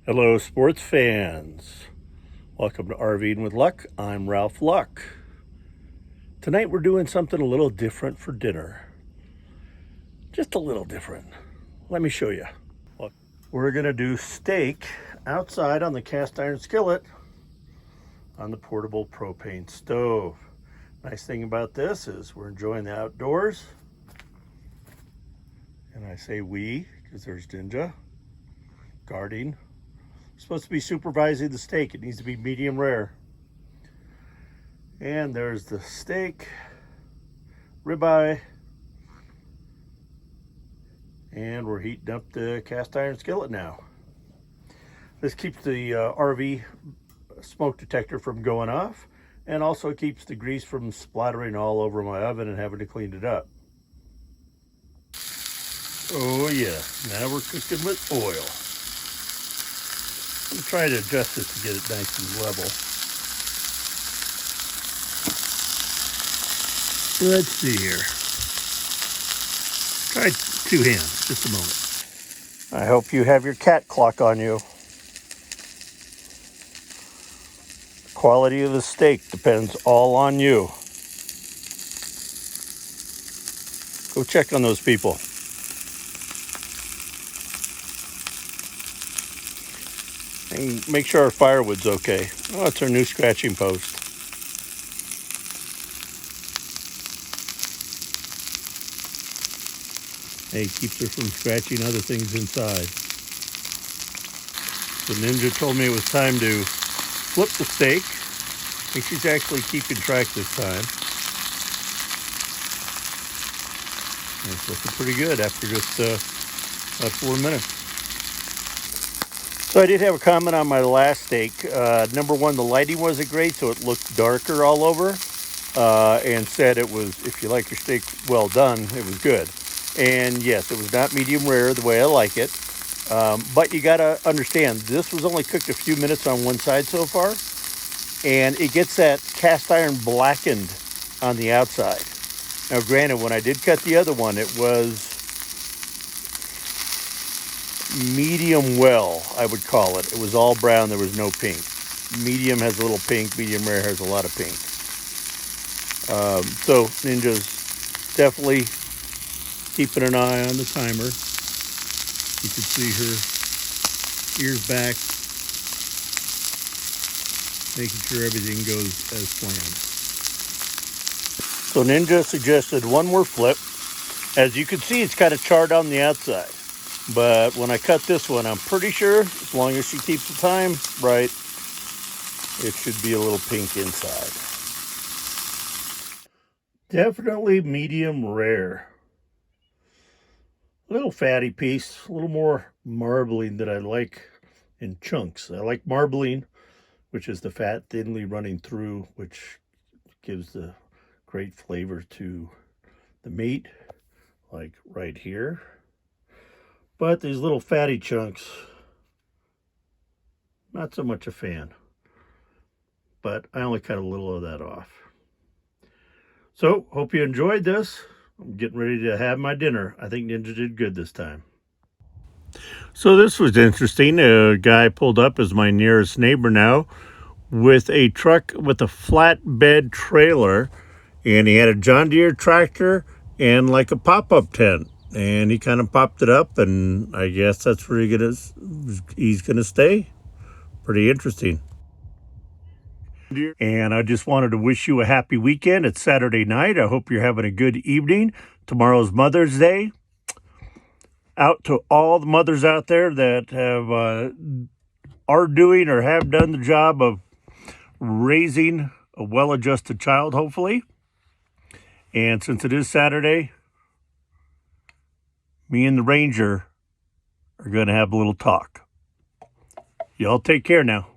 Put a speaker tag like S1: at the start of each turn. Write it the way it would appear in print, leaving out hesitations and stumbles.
S1: Hello, sports fans. Welcome to RV'ing with Luck. I'm Ralph Luck. Tonight we're doing something a little different for dinner. Just a little different. Let me show you. Look, we're going to do steak outside on the cast iron skillet on the portable propane stove. Nice thing about this is we're enjoying the outdoors. And I say we because there's Ninja guarding. Supposed to be supervising the steak. It needs to be medium rare. And there's the steak, ribeye, and we're heating up the cast iron skillet now. This keeps the RV smoke detector from going off, and also keeps the grease from splattering all over my oven and having to clean it up. Oh yeah, now we're cooking with oil. I'm trying to adjust this to get it nice and level. Let's see here. Try two hands, just a moment. I hope you have your cat clock on you. The quality of the steak depends all on you. Go check on those people. And make sure our firewood's okay. Oh, it's our new scratching post. Hey, keeps her from scratching other things inside. The Ninja told me it was time to flip the steak. I think she's actually keeping track this time. And it's looking pretty good after just about 4 minutes. So I did have a comment on my last steak. Number one, the lighting wasn't great, so it looked darker all over. And said it was, if you like your steak well done, it was good. And yes, it was not medium rare the way I like it. But you got to understand, this was only cooked a few minutes on one side so far. And it gets that cast iron blackened on the outside. Now, granted, when I did cut the other one, it was medium well, I would call it. It was all brown. There was no pink. Medium has a little pink. Medium rare has a lot of pink. So Ninja's definitely keeping an eye on the timer. You can see her ears back, making sure everything goes as planned. So Ninja suggested one more flip. As you can see, it's kind of charred on the outside. But when I cut this one, I'm pretty sure, as long as she keeps the time right, it should be a little pink inside. Definitely medium rare. A little fatty piece, a little more marbling that I like in chunks. I like marbling, which is the fat thinly running through, which gives the great flavor to the meat, like right here. But these little fatty chunks, not so much a fan. But I only cut a little of that off. So, hope you enjoyed this. I'm getting ready to have my dinner. I think Ninja did good this time. So this was interesting. A guy pulled up as my nearest neighbor now with a truck with a flatbed trailer. And he had a John Deere tractor and like a pop-up tent. And he kind of popped it up, and I guess that's where he's gonna stay. Pretty interesting. And I just wanted to wish you a happy weekend. It's Saturday night. I hope you're having a good evening. Tomorrow's Mother's Day. Out to all the mothers out there that are doing or have done the job of raising a well-adjusted child, hopefully. And since it is Saturday, me and the Ranger are going to have a little talk. Y'all take care now.